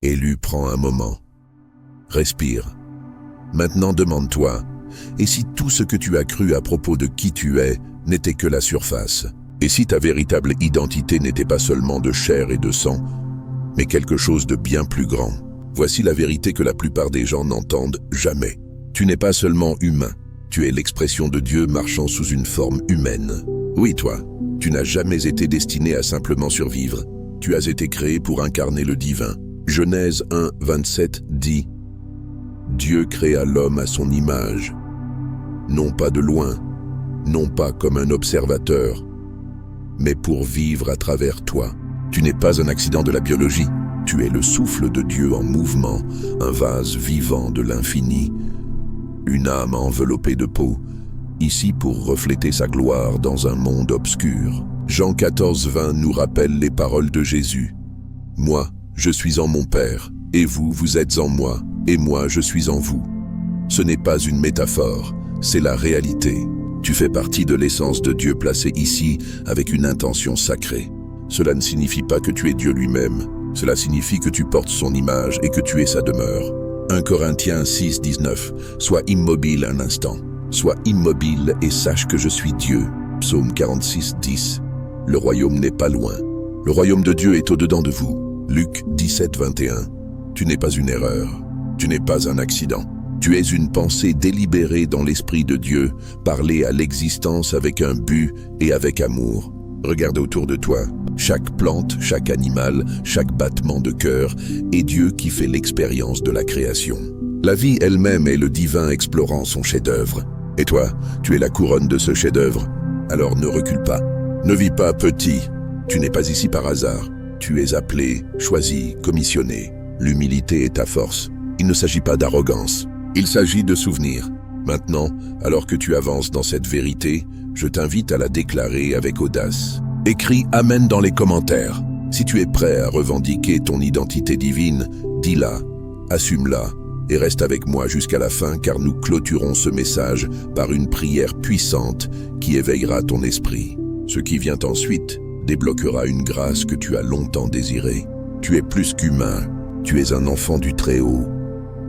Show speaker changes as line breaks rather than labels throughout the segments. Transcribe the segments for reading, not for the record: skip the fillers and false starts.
Élu prend un moment. Respire. Maintenant demande-toi, et si tout ce que tu as cru à propos de qui tu es n'était que la surface? Et si ta véritable identité n'était pas seulement de chair et de sang, mais quelque chose de bien plus grand? Voici la vérité que la plupart des gens n'entendent jamais. Tu n'es pas seulement humain, tu es l'expression de Dieu marchant sous une forme humaine. Oui, toi, tu n'as jamais été destiné à simplement survivre. Tu as été créé pour incarner le divin. Genèse 1, 27 dit « Dieu créa l'homme à son image, non pas de loin, non pas comme un observateur, mais pour vivre à travers toi. » Tu n'es pas un accident de la biologie, tu es le souffle de Dieu en mouvement, un vase vivant de l'infini, une âme enveloppée de peau, ici pour refléter sa gloire dans un monde obscur. Jean 14, 20 nous rappelle les paroles de Jésus. « Moi, je suis en mon Père, et vous, vous êtes en moi, et moi, je suis en vous. » Ce n'est pas une métaphore, c'est la réalité. Tu fais partie de l'essence de Dieu placée ici avec une intention sacrée. Cela ne signifie pas que tu es Dieu lui-même. Cela signifie que tu portes son image et que tu es sa demeure. 1 Corinthiens 6, 19. Sois immobile un instant. Sois immobile et sache que je suis Dieu. Psaume 46, 10. Le royaume n'est pas loin. Le royaume de Dieu est au-dedans de vous. Luc 17, 21. Tu n'es pas une erreur. Tu n'es pas un accident. Tu es une pensée délibérée dans l'esprit de Dieu, parlée à l'existence avec un but et avec amour. Regarde autour de toi. Chaque plante, chaque animal, chaque battement de cœur est Dieu qui fait l'expérience de la création. La vie elle-même est le divin explorant son chef-d'œuvre. Et toi, tu es la couronne de ce chef-d'œuvre. Alors ne recule pas. Ne vis pas petit. Tu n'es pas ici par hasard. Tu es appelé, choisi, commissionné. L'humilité est ta force. Il ne s'agit pas d'arrogance. Il s'agit de souvenirs. Maintenant, alors que tu avances dans cette vérité, je t'invite à la déclarer avec audace. Écris « Amen » dans les commentaires. Si tu es prêt à revendiquer ton identité divine, dis-la, assume-la et reste avec moi jusqu'à la fin car nous clôturons ce message par une prière puissante qui éveillera ton esprit. Ce qui vient ensuite débloquera une grâce que tu as longtemps désirée. Tu es plus qu'humain, tu es un enfant du Très-Haut,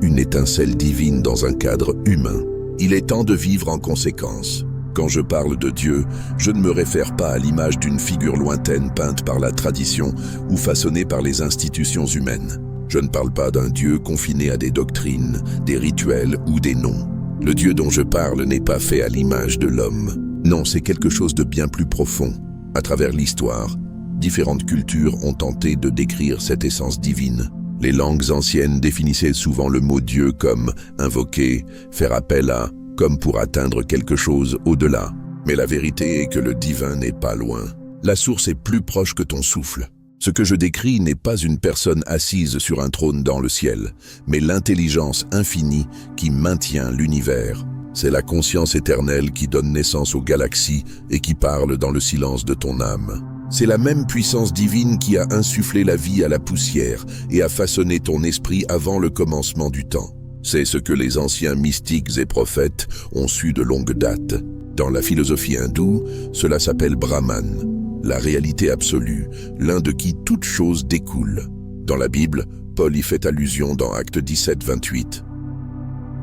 une étincelle divine dans un cadre humain. Il est temps de vivre en conséquence. Quand je parle de Dieu, je ne me réfère pas à l'image d'une figure lointaine peinte par la tradition ou façonnée par les institutions humaines. Je ne parle pas d'un Dieu confiné à des doctrines, des rituels ou des noms. Le Dieu dont je parle n'est pas fait à l'image de l'homme. Non, c'est quelque chose de bien plus profond. À travers l'histoire, différentes cultures ont tenté de décrire cette essence divine. Les langues anciennes définissaient souvent le mot Dieu comme invoquer, faire appel à, comme pour atteindre quelque chose au-delà. Mais la vérité est que le divin n'est pas loin. La source est plus proche que ton souffle. Ce que je décris n'est pas une personne assise sur un trône dans le ciel, mais l'intelligence infinie qui maintient l'univers. C'est la conscience éternelle qui donne naissance aux galaxies et qui parle dans le silence de ton âme. C'est la même puissance divine qui a insufflé la vie à la poussière et a façonné ton esprit avant le commencement du temps. C'est ce que les anciens mystiques et prophètes ont su de longue date. Dans la philosophie hindoue, cela s'appelle Brahman, la réalité absolue, l'un de qui toute chose découle. Dans la Bible, Paul y fait allusion dans Actes 17, 28.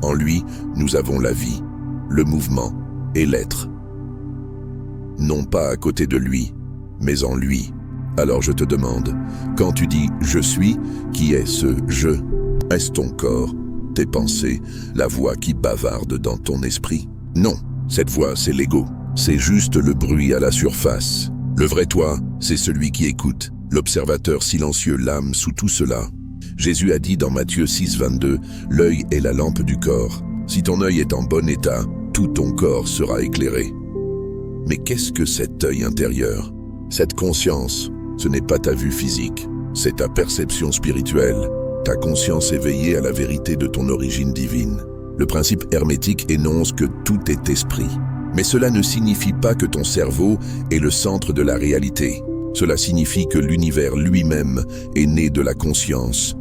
En lui, nous avons la vie, le mouvement et l'être. Non pas à côté de lui, mais en lui. Alors je te demande, quand tu dis « je suis », qui est ce « je » ? Est-ce ton corps, tes pensées, la voix qui bavarde dans ton esprit? Non, cette voix c'est l'ego. C'est juste le bruit à la surface. Le vrai toi, c'est celui qui écoute, l'observateur silencieux, l'âme sous tout cela. Jésus a dit dans Matthieu 6, 22, « L'œil est la lampe du corps. Si ton œil est en bon état, tout ton corps sera éclairé. » Mais qu'est-ce que cet œil intérieur? Cette conscience, ce n'est pas ta vue physique, c'est ta perception spirituelle, ta conscience éveillée à la vérité de ton origine divine. Le principe hermétique énonce que tout est esprit. Mais cela ne signifie pas que ton cerveau est le centre de la réalité. Cela signifie que l'univers lui-même est né de la conscience,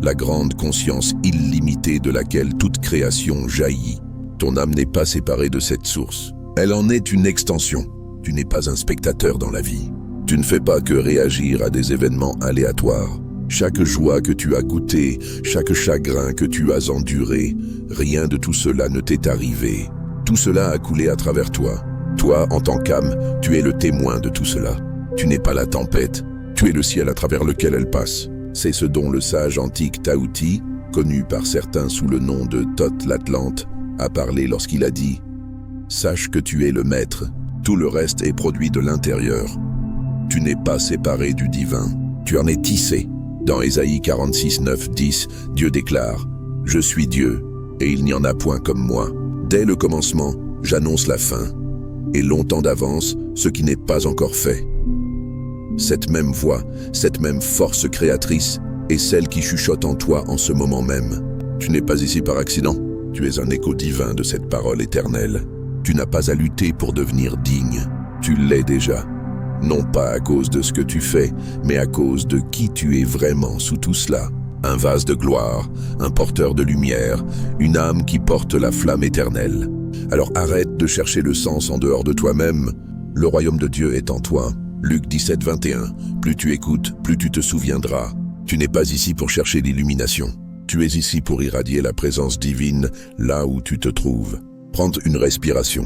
la grande conscience illimitée de laquelle toute création jaillit. Ton âme n'est pas séparée de cette source. Elle en est une extension. Tu n'es pas un spectateur dans la vie. Tu ne fais pas que réagir à des événements aléatoires. Chaque joie que tu as goûtée, chaque chagrin que tu as enduré, rien de tout cela ne t'est arrivé. Tout cela a coulé à travers toi. Toi, en tant qu'âme, tu es le témoin de tout cela. Tu n'es pas la tempête, tu es le ciel à travers lequel elle passe. C'est ce dont le sage antique Tahuti, connu par certains sous le nom de Thoth l'Atlante, a parlé lorsqu'il a dit « Sache que tu es le maître, tout le reste est produit de l'intérieur. Tu n'es pas séparé du divin, tu en es tissé. » Dans Ésaïe 46, 9, 10, Dieu déclare « Je suis Dieu, et il n'y en a point comme moi. Dès le commencement, j'annonce la fin, et longtemps d'avance, ce qui n'est pas encore fait. » Cette même voix, cette même force créatrice est celle qui chuchote en toi en ce moment même. Tu n'es pas ici par accident, tu es un écho divin de cette parole éternelle. Tu n'as pas à lutter pour devenir digne, tu l'es déjà. Non pas à cause de ce que tu fais, mais à cause de qui tu es vraiment sous tout cela. Un vase de gloire, un porteur de lumière, une âme qui porte la flamme éternelle. Alors arrête de chercher le sens en dehors de toi-même. Le royaume de Dieu est en toi. Luc 17, 21. Plus tu écoutes, plus tu te souviendras. Tu n'es pas ici pour chercher l'illumination. Tu es ici pour irradier la présence divine là où tu te trouves. Prendre une respiration.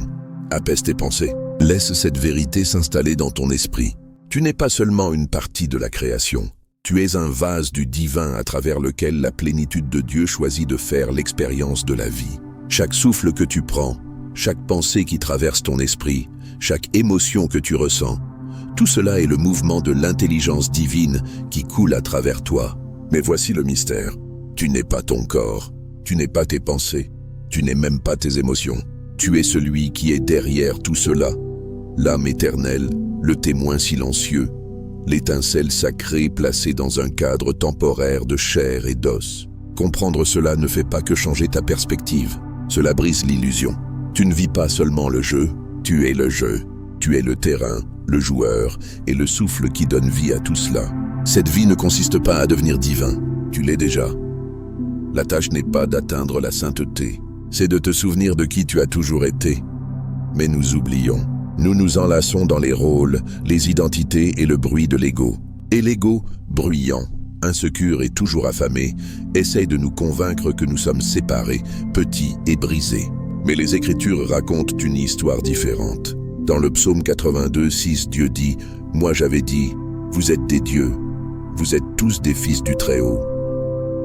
Apaise tes pensées. Laisse cette vérité s'installer dans ton esprit. Tu n'es pas seulement une partie de la création. Tu es un vase du divin à travers lequel la plénitude de Dieu choisit de faire l'expérience de la vie. Chaque souffle que tu prends, chaque pensée qui traverse ton esprit, chaque émotion que tu ressens, tout cela est le mouvement de l'intelligence divine qui coule à travers toi. Mais voici le mystère. Tu n'es pas ton corps, tu n'es pas tes pensées, tu n'es même pas tes émotions. Tu es celui qui est derrière tout cela. L'âme éternelle, le témoin silencieux, l'étincelle sacrée placée dans un cadre temporaire de chair et d'os. Comprendre cela ne fait pas que changer ta perspective. Cela brise l'illusion. Tu ne vis pas seulement le jeu, tu es le jeu. Tu es le terrain, le joueur et le souffle qui donne vie à tout cela. Cette vie ne consiste pas à devenir divin, tu l'es déjà. La tâche n'est pas d'atteindre la sainteté, c'est de te souvenir de qui tu as toujours été. Mais nous oublions. Nous nous enlaçons dans les rôles, les identités et le bruit de l'ego. Et l'ego, bruyant, insécure et toujours affamé, essaye de nous convaincre que nous sommes séparés, petits et brisés. Mais les Écritures racontent une histoire différente. Dans le psaume 82, 6, Dieu dit « Moi j'avais dit, vous êtes des dieux, vous êtes tous des fils du Très-Haut. »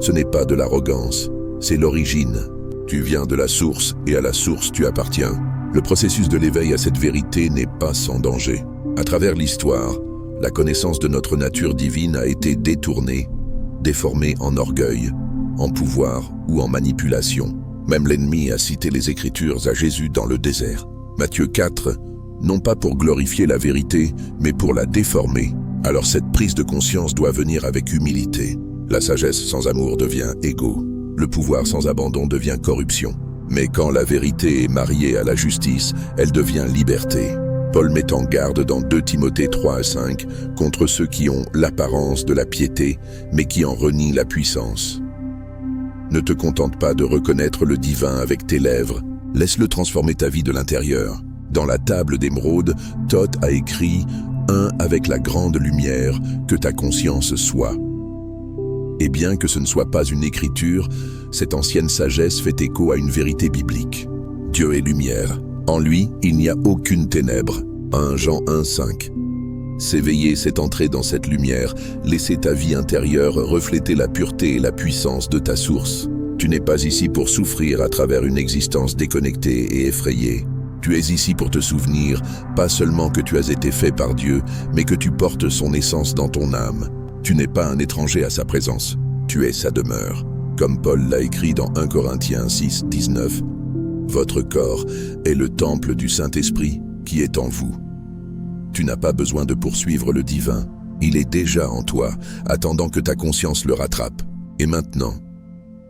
Ce n'est pas de l'arrogance, c'est l'origine. Tu viens de la source et à la source tu appartiens. Le processus de l'éveil à cette vérité n'est pas sans danger. À travers l'histoire, la connaissance de notre nature divine a été détournée, déformée en orgueil, en pouvoir ou en manipulation. Même l'ennemi a cité les Écritures à Jésus dans le désert. Matthieu 4, non pas pour glorifier la vérité, mais pour la déformer. Alors cette prise de conscience doit venir avec humilité. La sagesse sans amour devient égo. Le pouvoir sans abandon devient corruption. Mais quand la vérité est mariée à la justice, elle devient liberté. Paul met en garde dans 2 Timothée 3 à 5 contre ceux qui ont l'apparence de la piété, mais qui en renient la puissance. Ne te contente pas de reconnaître le divin avec tes lèvres, laisse-le transformer ta vie de l'intérieur. Dans la table d'émeraude, Thoth a écrit « Un avec la grande lumière, que ta conscience soit ». Et bien que ce ne soit pas une écriture, cette ancienne sagesse fait écho à une vérité biblique. Dieu est lumière. En lui, il n'y a aucune ténèbre. 1 Jean 1, 5. S'éveiller, c'est entrer dans cette lumière, laisser ta vie intérieure refléter la pureté et la puissance de ta source. Tu n'es pas ici pour souffrir à travers une existence déconnectée et effrayée. Tu es ici pour te souvenir, pas seulement que tu as été fait par Dieu, mais que tu portes son essence dans ton âme. Tu n'es pas un étranger à sa présence, tu es sa demeure. Comme Paul l'a écrit dans 1 Corinthiens 6, 19, « Votre corps est le temple du Saint-Esprit qui est en vous. » Tu n'as pas besoin de poursuivre le divin, il est déjà en toi, attendant que ta conscience le rattrape. Et maintenant,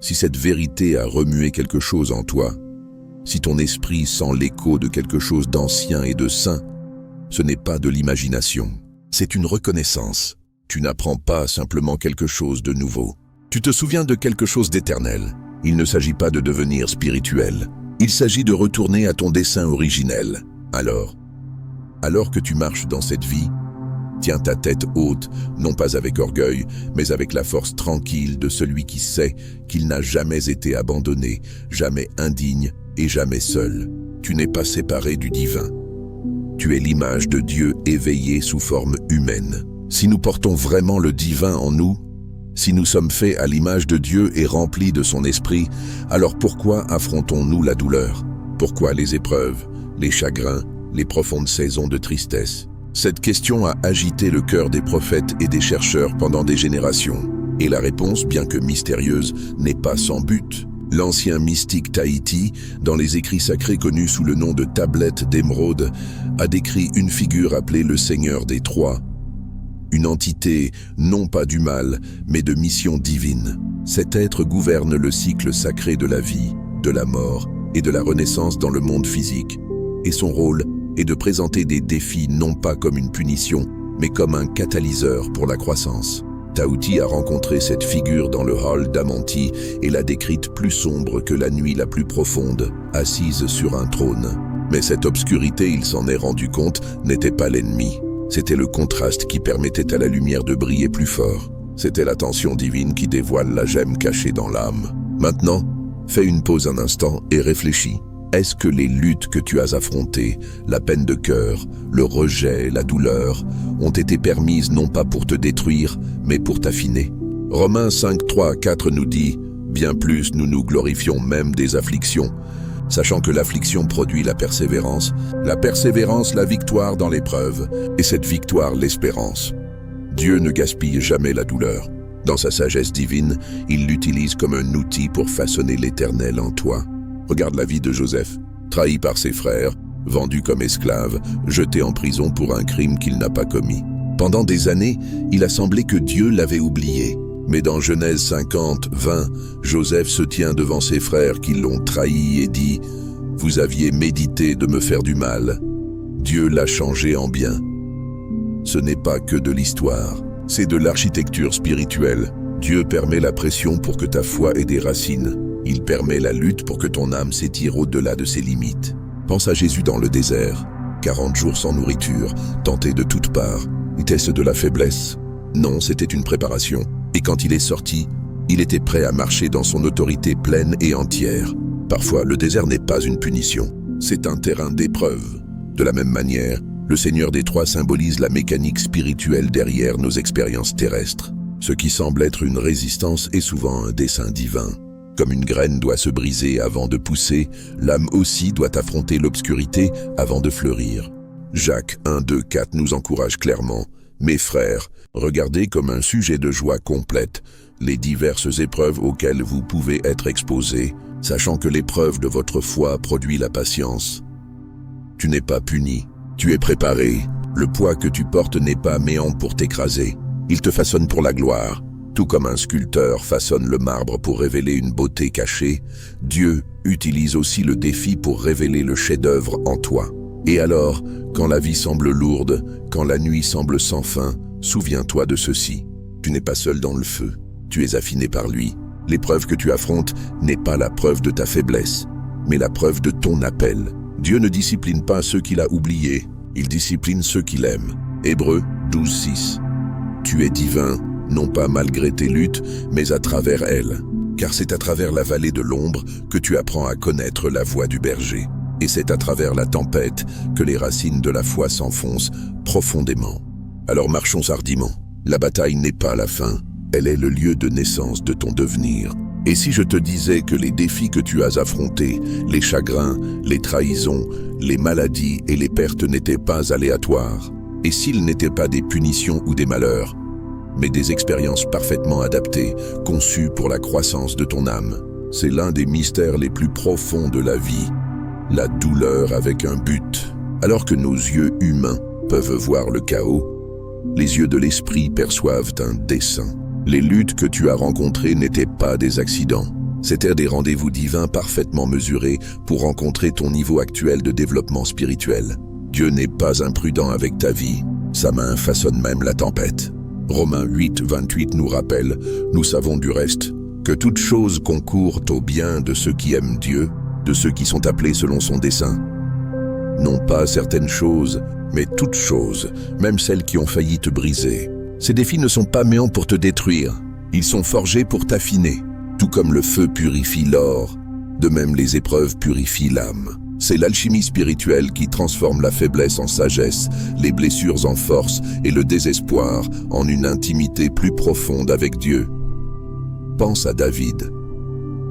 si cette vérité a remué quelque chose en toi, si ton esprit sent l'écho de quelque chose d'ancien et de saint, ce n'est pas de l'imagination, c'est une reconnaissance. Tu n'apprends pas simplement quelque chose de nouveau. Tu te souviens de quelque chose d'éternel. Il ne s'agit pas de devenir spirituel. Il s'agit de retourner à ton dessein originel. Alors que tu marches dans cette vie, Tiens ta tête haute, non pas avec orgueil, mais avec la force tranquille de celui qui sait qu'il n'a jamais été abandonné, jamais indigne et jamais seul. Tu n'es pas séparé du divin. Tu es l'image de Dieu éveillée sous forme humaine. Si nous portons vraiment le divin en nous, si nous sommes faits à l'image de Dieu et remplis de son esprit, alors pourquoi affrontons-nous la douleur? Pourquoi les épreuves, les chagrins, les profondes saisons de tristesse? Cette question a agité le cœur des prophètes et des chercheurs pendant des générations. Et la réponse, bien que mystérieuse, n'est pas sans but. L'ancien mystique Tahiti, dans les écrits sacrés connus sous le nom de tablette d'émeraude, a décrit une figure appelée le Seigneur des Trois, une entité non pas du mal, mais de mission divine. Cet être gouverne le cycle sacré de la vie, de la mort et de la renaissance dans le monde physique. Et son rôle est de présenter des défis non pas comme une punition, mais comme un catalyseur pour la croissance. Tahuti a rencontré cette figure dans le hall d'Amanti et l'a décrite plus sombre que la nuit la plus profonde, assise sur un trône. Mais cette obscurité, il s'en est rendu compte, n'était pas l'ennemi. C'était le contraste qui permettait à la lumière de briller plus fort. C'était la tension divine qui dévoile la gemme cachée dans l'âme. Maintenant, fais une pause un instant et réfléchis. Est-ce que les luttes que tu as affrontées, la peine de cœur, le rejet, la douleur, ont été permises non pas pour te détruire, mais pour t'affiner? Romains 5, 3, 4 nous dit « Bien plus nous nous glorifions même des afflictions, sachant que l'affliction produit la persévérance la victoire dans l'épreuve, et cette victoire l'espérance. » Dieu ne gaspille jamais la douleur. Dans sa sagesse divine, il l'utilise comme un outil pour façonner l'éternel en toi. Regarde la vie de Joseph, trahi par ses frères, vendu comme esclave, jeté en prison pour un crime qu'il n'a pas commis. Pendant des années, il a semblé que Dieu l'avait oublié. Mais dans Genèse 50, 20, Joseph se tient devant ses frères qui l'ont trahi et dit « Vous aviez médité de me faire du mal. Dieu l'a changé en bien. » Ce n'est pas que de l'histoire, c'est de l'architecture spirituelle. Dieu permet la pression pour que ta foi ait des racines. Il permet la lutte pour que ton âme s'étire au-delà de ses limites. Pense à Jésus dans le désert, 40 jours sans nourriture, tenté de toutes parts. Était-ce de la faiblesse? Non, c'était une préparation. Et quand il est sorti, il était prêt à marcher dans son autorité pleine et entière. Parfois, le désert n'est pas une punition, c'est un terrain d'épreuve. De la même manière, le Seigneur des Trois symbolise la mécanique spirituelle derrière nos expériences terrestres. Ce qui semble être une résistance est souvent un dessein divin. Comme une graine doit se briser avant de pousser, l'âme aussi doit affronter l'obscurité avant de fleurir. Jacques 1, 2, 4 nous encourage clairement. Mes frères, regardez comme un sujet de joie complète les diverses épreuves auxquelles vous pouvez être exposés, sachant que l'épreuve de votre foi produit la patience. Tu n'es pas puni, tu es préparé. Le poids que tu portes n'est pas méant pour t'écraser. Il te façonne pour la gloire. Tout comme un sculpteur façonne le marbre pour révéler une beauté cachée, Dieu utilise aussi le défi pour révéler le chef-d'œuvre en toi. Et alors, quand la vie semble lourde, quand la nuit semble sans fin, souviens-toi de ceci. Tu n'es pas seul dans le feu, tu es affiné par lui. L'épreuve que tu affrontes n'est pas la preuve de ta faiblesse, mais la preuve de ton appel. Dieu ne discipline pas ceux qu'il a oubliés, il discipline ceux qu'il aime. Hébreux 12, 6. Tu es divin, non pas malgré tes luttes, mais à travers elles. Car c'est à travers la vallée de l'ombre que tu apprends à connaître la voix du berger. Et c'est à travers la tempête que les racines de la foi s'enfoncent profondément. Alors marchons hardiment. La bataille n'est pas la fin, elle est le lieu de naissance de ton devenir. Et si je te disais que les défis que tu as affrontés, les chagrins, les trahisons, les maladies et les pertes n'étaient pas aléatoires? Et s'ils n'étaient pas des punitions ou des malheurs, mais des expériences parfaitement adaptées, conçues pour la croissance de ton âme? C'est l'un des mystères les plus profonds de la vie, la douleur avec un but. Alors que nos yeux humains peuvent voir le chaos, les yeux de l'esprit perçoivent un dessein. Les luttes que tu as rencontrées n'étaient pas des accidents, c'étaient des rendez-vous divins parfaitement mesurés pour rencontrer ton niveau actuel de développement spirituel. Dieu n'est pas imprudent avec ta vie, sa main façonne même la tempête. Romains 8, 28 nous rappelle, nous savons du reste, que toute chose concourt au bien de ceux qui aiment Dieu, de ceux qui sont appelés selon son dessein. Non pas certaines choses, mais toutes choses, même celles qui ont failli te briser. Ces défis ne sont pas méants pour te détruire, ils sont forgés pour t'affiner. Tout comme le feu purifie l'or, de même les épreuves purifient l'âme. C'est l'alchimie spirituelle qui transforme la faiblesse en sagesse, les blessures en force et le désespoir en une intimité plus profonde avec Dieu. Pense à David.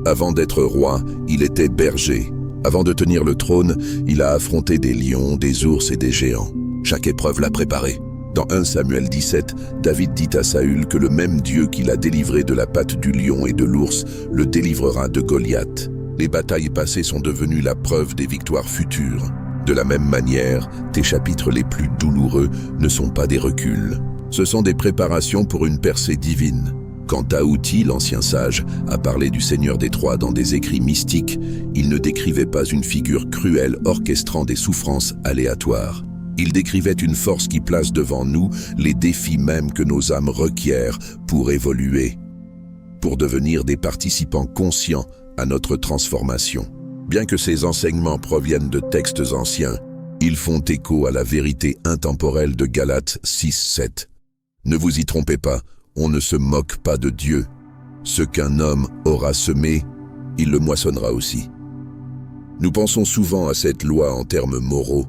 Avant d'être roi, il était berger. Avant de tenir le trône, il a affronté des lions, des ours et des géants. Chaque épreuve l'a préparé. Dans 1 Samuel 17, David dit à Saül que le même Dieu qui l'a délivré de la patte du lion et de l'ours le délivrera de Goliath. Les batailles passées sont devenues la preuve des victoires futures. De la même manière, tes chapitres les plus douloureux ne sont pas des reculs. Ce sont des préparations pour une percée divine. Quand Taouti, l'ancien sage, a parlé du Seigneur des Trois dans des écrits mystiques, il ne décrivait pas une figure cruelle orchestrant des souffrances aléatoires. Il décrivait une force qui place devant nous les défis mêmes que nos âmes requièrent pour évoluer, pour devenir des participants conscients à notre transformation. Bien que ces enseignements proviennent de textes anciens, ils font écho à la vérité intemporelle de Galates 6:7. Ne vous y trompez pas, on ne se moque pas de Dieu. Ce qu'un homme aura semé, il le moissonnera aussi. Nous pensons souvent à cette loi en termes moraux,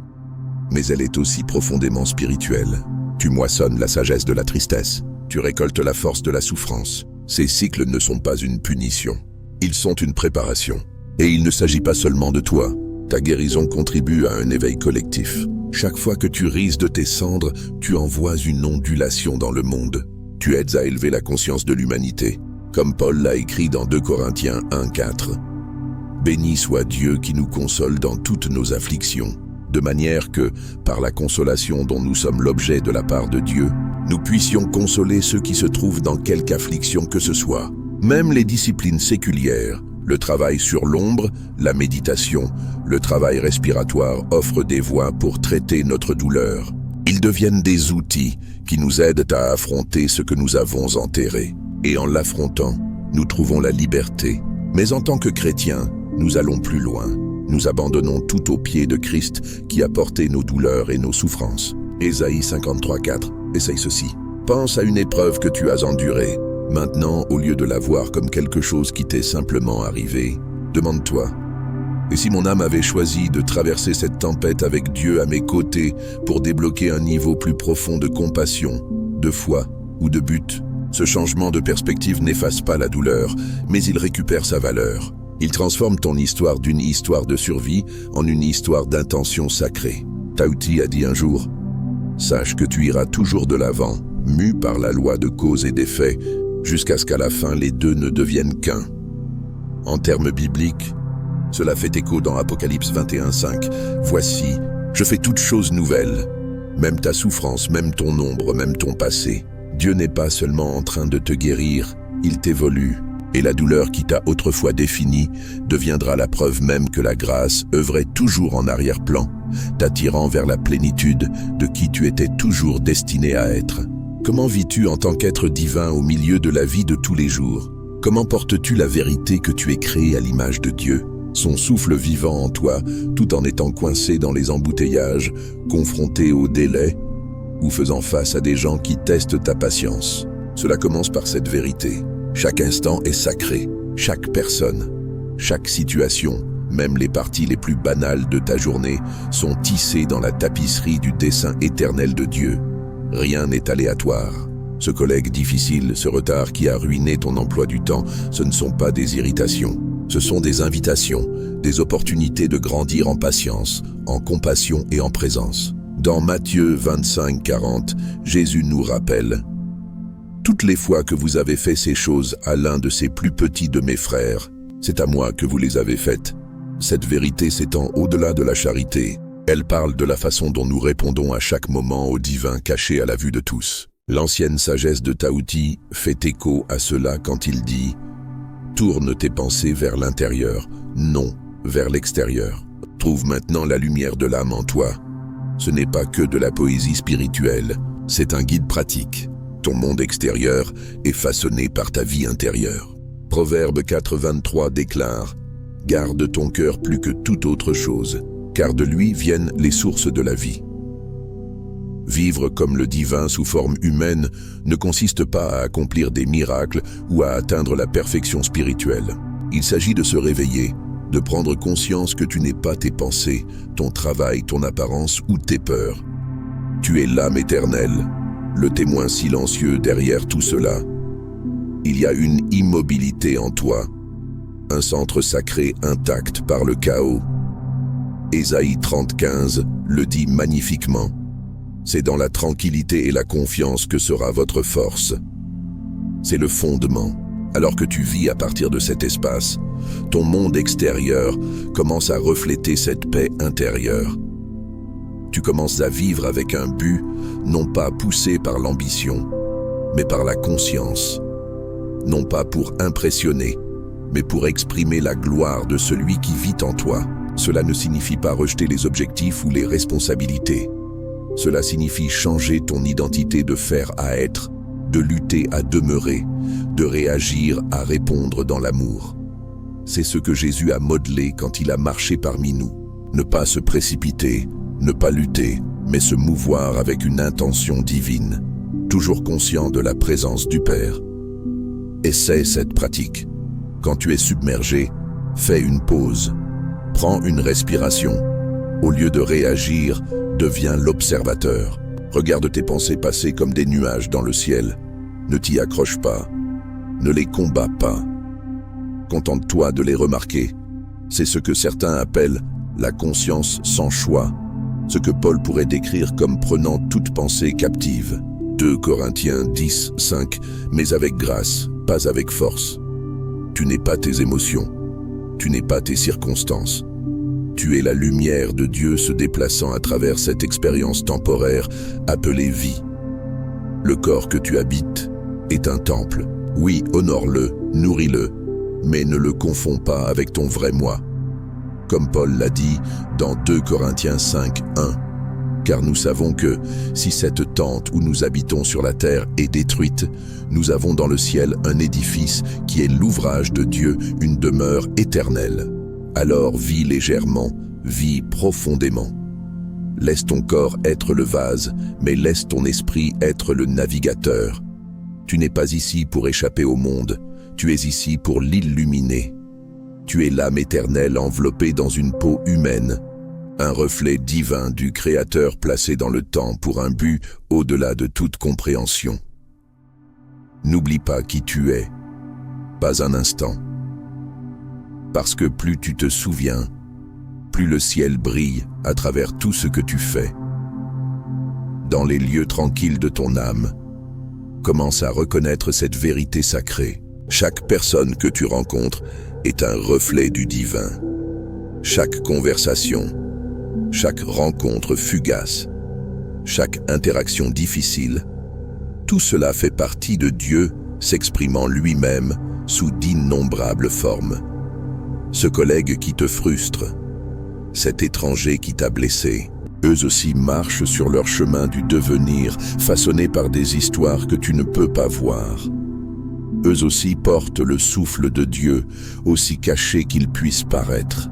mais elle est aussi profondément spirituelle. Tu moissonnes la sagesse de la tristesse, tu récoltes la force de la souffrance. Ces cycles ne sont pas une punition, ils sont une préparation. Et il ne s'agit pas seulement de toi. Ta guérison contribue à un éveil collectif. Chaque fois que tu rises de tes cendres, tu envoies une ondulation dans le monde. Tu aides à élever la conscience de l'humanité, comme Paul l'a écrit dans 2 Corinthiens 1:4. Béni soit Dieu qui nous console dans toutes nos afflictions, de manière que, par la consolation dont nous sommes l'objet de la part de Dieu, nous puissions consoler ceux qui se trouvent dans quelque affliction que ce soit. Même les disciplines séculières, le travail sur l'ombre, la méditation, le travail respiratoire offrent des voies pour traiter notre douleur. Ils deviennent des outils qui nous aident à affronter ce que nous avons enterré. Et en l'affrontant, nous trouvons la liberté. Mais en tant que chrétiens, nous allons plus loin. Nous abandonnons tout aux pieds de Christ qui a porté nos douleurs et nos souffrances. Ésaïe 53:4. Essaye ceci. Pense à une épreuve que tu as endurée. Maintenant, au lieu de la voir comme quelque chose qui t'est simplement arrivé, demande-toi, et si mon âme avait choisi de traverser cette tempête avec Dieu à mes côtés pour débloquer un niveau plus profond de compassion, de foi ou de but? Ce changement de perspective n'efface pas la douleur, mais il récupère sa valeur. Il transforme ton histoire d'une histoire de survie en une histoire d'intention sacrée. Taouti a dit un jour, « Sache que tu iras toujours de l'avant, mu par la loi de cause et d'effet, jusqu'à ce qu'à la fin les deux ne deviennent qu'un. » En termes bibliques, cela fait écho dans Apocalypse 21:5. « Voici, je fais toutes choses nouvelles, même ta souffrance, même ton ombre, même ton passé. » Dieu n'est pas seulement en train de te guérir, il t'évolue. Et la douleur qui t'a autrefois défini deviendra la preuve même que la grâce œuvrait toujours en arrière-plan, t'attirant vers la plénitude de qui tu étais toujours destiné à être. Comment vis-tu en tant qu'être divin au milieu de la vie de tous les jours? Comment portes-tu la vérité que tu es créé à l'image de Dieu, son souffle vivant en toi, tout en étant coincé dans les embouteillages, confronté au délai, ou faisant face à des gens qui testent ta patience? Cela commence par cette vérité. Chaque instant est sacré, chaque personne, chaque situation, même les parties les plus banales de ta journée, sont tissées dans la tapisserie du dessein éternel de Dieu. Rien n'est aléatoire. Ce collègue difficile, ce retard qui a ruiné ton emploi du temps, ce ne sont pas des irritations. Ce sont des invitations, des opportunités de grandir en patience, en compassion et en présence. Dans Matthieu 25:40, Jésus nous rappelle « Toutes les fois que vous avez fait ces choses à l'un de ces plus petits de mes frères, c'est à moi que vous les avez faites. » Cette vérité s'étend au-delà de la charité. Elle parle de la façon dont nous répondons à chaque moment au divin caché à la vue de tous. L'ancienne sagesse de Taouti fait écho à cela quand il dit « Tourne tes pensées vers l'intérieur, non vers l'extérieur. Trouve maintenant la lumière de l'âme en toi. » Ce n'est pas que de la poésie spirituelle, c'est un guide pratique. Ton monde extérieur est façonné par ta vie intérieure. Proverbe 4:23 déclare « Garde ton cœur plus que toute autre chose, car de lui viennent les sources de la vie. Vivre comme le divin sous forme humaine ne consiste pas à accomplir des miracles ou à atteindre la perfection spirituelle. Il s'agit de se réveiller, de prendre conscience que tu n'es pas tes pensées, ton travail, ton apparence ou tes peurs. Tu es l'âme éternelle, le témoin silencieux derrière tout cela. Il y a une immobilité en toi, un centre sacré intact par le chaos. Ésaïe 30:15 le dit magnifiquement. C'est dans la tranquillité et la confiance que sera votre force. C'est le fondement. Alors que tu vis à partir de cet espace, ton monde extérieur commence à refléter cette paix intérieure. Tu commences à vivre avec un but, non pas poussé par l'ambition, mais par la conscience. Non pas pour impressionner, mais pour exprimer la gloire de celui qui vit en toi. Cela ne signifie pas rejeter les objectifs ou les responsabilités. Cela signifie changer ton identité de faire à être, de lutter à demeurer, de réagir à répondre dans l'amour. C'est ce que Jésus a modelé quand il a marché parmi nous. Ne pas se précipiter, ne pas lutter, mais se mouvoir avec une intention divine, toujours conscient de la présence du Père. Essaie cette pratique. Quand tu es submergé, fais une pause. Prends une respiration. Au lieu de réagir, deviens l'observateur. Regarde tes pensées passer comme des nuages dans le ciel. Ne t'y accroche pas. Ne les combats pas. Contente-toi de les remarquer. C'est ce que certains appellent la conscience sans choix, ce que Paul pourrait décrire comme prenant toute pensée captive. 2 Corinthiens 10:5, mais avec grâce, pas avec force. Tu n'es pas tes émotions, tu n'es pas tes circonstances. Tu es la lumière de Dieu se déplaçant à travers cette expérience temporaire appelée vie. Le corps que tu habites est un temple. Oui, honore-le, nourris-le, mais ne le confonds pas avec ton vrai moi. Comme Paul l'a dit dans 2 Corinthiens 5:1, car nous savons que si cette tente où nous habitons sur la terre est détruite, nous avons dans le ciel un édifice qui est l'ouvrage de Dieu, une demeure éternelle. Alors vis légèrement, vis profondément. Laisse ton corps être le vase, mais laisse ton esprit être le navigateur. Tu n'es pas ici pour échapper au monde, tu es ici pour l'illuminer. Tu es l'âme éternelle enveloppée dans une peau humaine, un reflet divin du Créateur placé dans le temps pour un but au-delà de toute compréhension. N'oublie pas qui tu es, pas un instant. Parce que plus tu te souviens, plus le ciel brille à travers tout ce que tu fais. Dans les lieux tranquilles de ton âme, commence à reconnaître cette vérité sacrée. Chaque personne que tu rencontres est un reflet du divin. Chaque conversation, chaque rencontre fugace, chaque interaction difficile, tout cela fait partie de Dieu s'exprimant lui-même sous d'innombrables formes. Ce collègue qui te frustre, cet étranger qui t'a blessé, eux aussi marchent sur leur chemin du devenir, façonnés par des histoires que tu ne peux pas voir. Eux aussi portent le souffle de Dieu, aussi caché qu'il puisse paraître.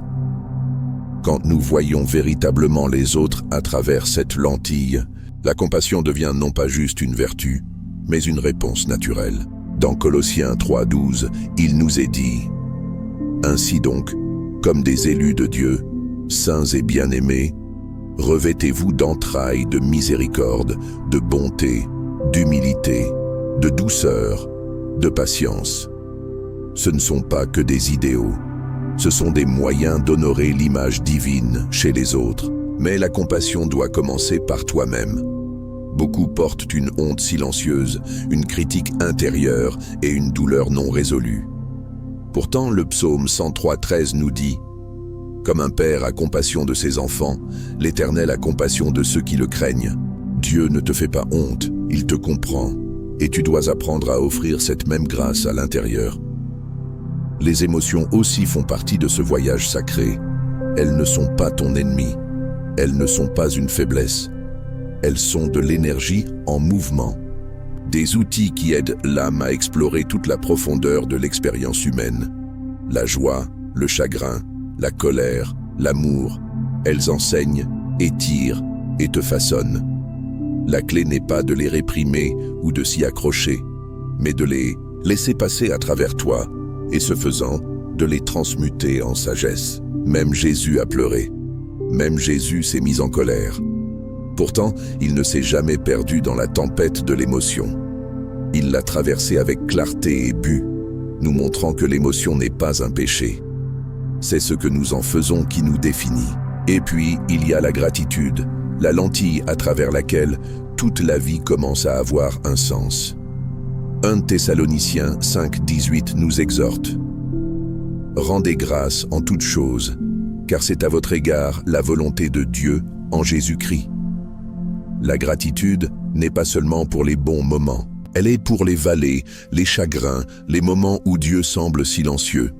Quand nous voyons véritablement les autres à travers cette lentille, la compassion devient non pas juste une vertu, mais une réponse naturelle. Dans Colossiens 3:12, il nous est dit « Ainsi donc, comme des élus de Dieu, saints et bien-aimés, revêtez-vous d'entrailles de miséricorde, de bonté, d'humilité, de douceur, de patience. Ce ne sont pas que des idéaux, ce sont des moyens d'honorer l'image divine chez les autres. Mais la compassion doit commencer par toi-même. Beaucoup portent une honte silencieuse, une critique intérieure et une douleur non résolue. Pourtant, le psaume 103:13 nous dit « Comme un père a compassion de ses enfants, l'Éternel a compassion de ceux qui le craignent. Dieu ne te fait pas honte, il te comprend, et tu dois apprendre à offrir cette même grâce à l'intérieur. » Les émotions aussi font partie de ce voyage sacré. Elles ne sont pas ton ennemi, elles ne sont pas une faiblesse. Elles sont de l'énergie en mouvement. Des outils qui aident l'âme à explorer toute la profondeur de l'expérience humaine. La joie, le chagrin, la colère, l'amour, Elles enseignent, étirent et te façonnent. La clé n'est pas de les réprimer ou de s'y accrocher, mais de les laisser passer à travers toi, et ce faisant, de les transmuter en sagesse. Même Jésus a pleuré. Même Jésus s'est mis en colère. Pourtant, il ne s'est jamais perdu dans la tempête de l'émotion. Il l'a traversée avec clarté et but, nous montrant que l'émotion n'est pas un péché. C'est ce que nous en faisons qui nous définit. Et puis, il y a la gratitude, la lentille à travers laquelle toute la vie commence à avoir un sens. 1 Thessaloniciens 5:18 nous exhorte. Rendez grâce en toutes choses, car c'est à votre égard la volonté de Dieu en Jésus-Christ. La gratitude n'est pas seulement pour les bons moments, elle est pour les vallées, les chagrins, les moments où Dieu semble silencieux.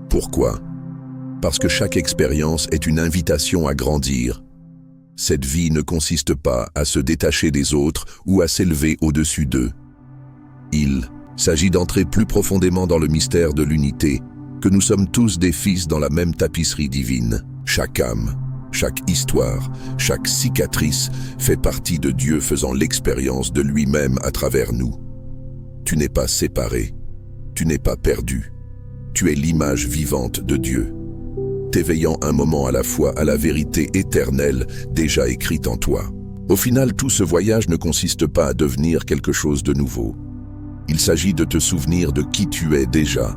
Pourquoi ? Parce que chaque expérience est une invitation à grandir. Cette vie ne consiste pas à se détacher des autres ou à s'élever au-dessus d'eux. Il s'agit d'entrer plus profondément dans le mystère de l'unité, que nous sommes tous des fils dans la même tapisserie divine. Chaque âme, chaque histoire, chaque cicatrice fait partie de Dieu faisant l'expérience de lui-même à travers nous. Tu n'es pas séparé, tu n'es pas perdu, tu es l'image vivante de Dieu, t'éveillant un moment à la fois à la vérité éternelle déjà écrite en toi. Au final, tout ce voyage ne consiste pas à devenir quelque chose de nouveau. Il s'agit de te souvenir de qui tu es déjà.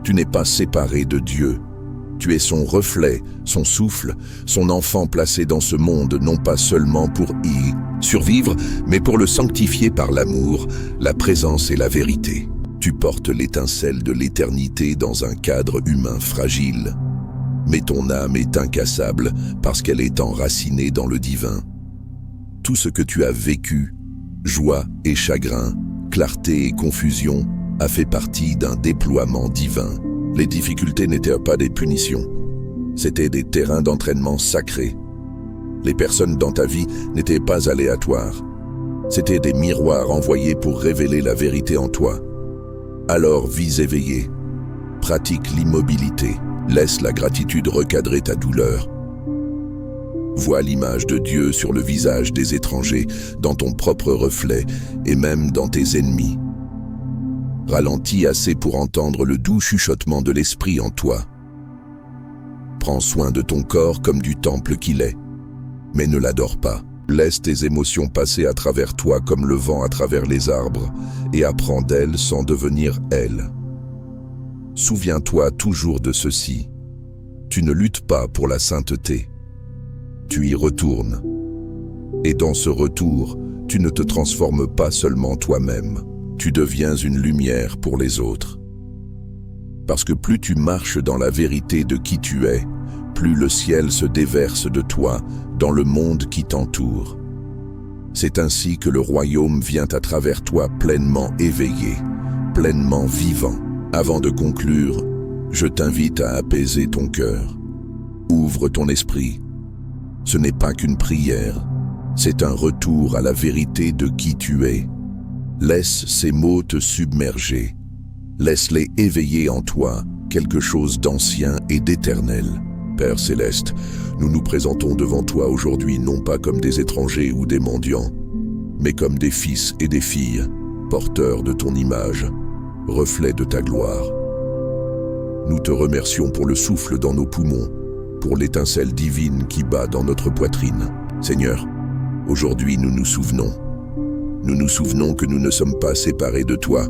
Tu n'es pas séparé de Dieu. Tu es son reflet, son souffle, son enfant placé dans ce monde, non pas seulement pour y survivre, mais pour le sanctifier par l'amour, la présence et la vérité. Tu portes l'étincelle de l'éternité dans un cadre humain fragile. Mais ton âme est incassable parce qu'elle est enracinée dans le divin. Tout ce que tu as vécu, joie et chagrin, clarté et confusion, a fait partie d'un déploiement divin. Les difficultés n'étaient pas des punitions, c'étaient des terrains d'entraînement sacrés. Les personnes dans ta vie n'étaient pas aléatoires, c'étaient des miroirs envoyés pour révéler la vérité en toi. Alors vis éveillé, pratique l'immobilité, laisse la gratitude recadrer ta douleur. Vois l'image de Dieu sur le visage des étrangers, dans ton propre reflet et même dans tes ennemis. Ralentis assez pour entendre le doux chuchotement de l'esprit en toi. Prends soin de ton corps comme du temple qu'il est, mais ne l'adore pas. Laisse tes émotions passer à travers toi comme le vent à travers les arbres et apprends d'elles sans devenir elles. Souviens-toi toujours de ceci. Tu ne luttes pas pour la sainteté. Tu y retournes. Et dans ce retour, tu ne te transformes pas seulement toi-même. Tu deviens une lumière pour les autres. Parce que plus tu marches dans la vérité de qui tu es, plus le ciel se déverse de toi dans le monde qui t'entoure. C'est ainsi que le royaume vient à travers toi pleinement éveillé, pleinement vivant. Avant de conclure, je t'invite à apaiser ton cœur. Ouvre ton esprit. Ce n'est pas qu'une prière, c'est un retour à la vérité de qui tu es. Laisse ces mots te submerger. Laisse-les éveiller en toi quelque chose d'ancien et d'éternel. Père céleste, nous nous présentons devant toi aujourd'hui non pas comme des étrangers ou des mendiants, mais comme des fils et des filles, porteurs de ton image, reflets de ta gloire. Nous te remercions pour le souffle dans nos poumons, pour l'étincelle divine qui bat dans notre poitrine. Seigneur, aujourd'hui nous nous souvenons. Nous nous souvenons que nous ne sommes pas séparés de toi.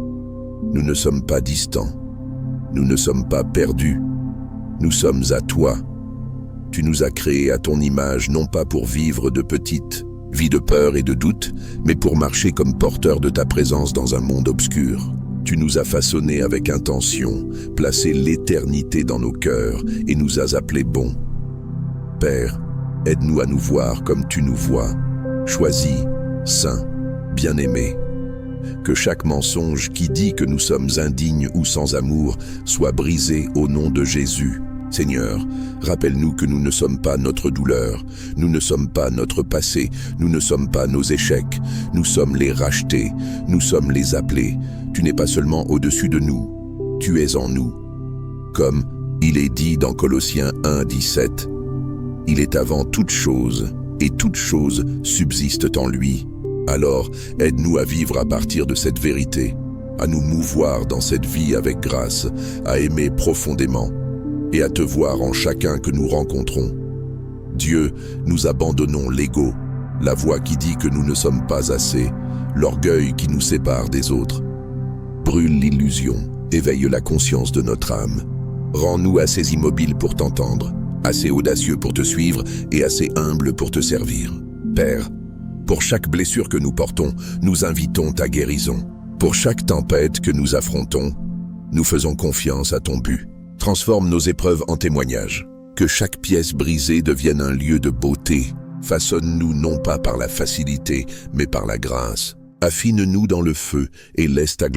Nous ne sommes pas distants. Nous ne sommes pas perdus. Nous sommes à toi. Tu nous as créés à ton image, non pas pour vivre de petites vies de peur et de doute, mais pour marcher comme porteurs de ta présence dans un monde obscur. Tu nous as façonnés avec intention, placé l'éternité dans nos cœurs et nous as appelés bons. Père, aide-nous à nous voir comme tu nous vois, choisis, saints, bien-aimés. Que chaque mensonge qui dit que nous sommes indignes ou sans amour soit brisé au nom de Jésus. Seigneur, rappelle-nous que nous ne sommes pas notre douleur, nous ne sommes pas notre passé, nous ne sommes pas nos échecs, nous sommes les rachetés, nous sommes les appelés. Tu n'es pas seulement au-dessus de nous, tu es en nous. Comme il est dit dans Colossiens 1:17, Il est avant toute chose, et toutes choses subsistent en lui. Alors, aide-nous à vivre à partir de cette vérité, à nous mouvoir dans cette vie avec grâce, à aimer profondément, et à te voir en chacun que nous rencontrons. Dieu, nous abandonnons l'ego, la voix qui dit que nous ne sommes pas assez, l'orgueil qui nous sépare des autres. Brûle l'illusion, éveille la conscience de notre âme. Rends-nous assez immobiles pour t'entendre, assez audacieux pour te suivre et assez humbles pour te servir. Père, pour chaque blessure que nous portons, nous invitons ta guérison. Pour chaque tempête que nous affrontons, nous faisons confiance à ton but. Transforme nos épreuves en témoignages. Que chaque pièce brisée devienne un lieu de beauté. Façonne-nous non pas par la facilité, mais par la grâce. Affine-nous dans le feu et laisse ta gloire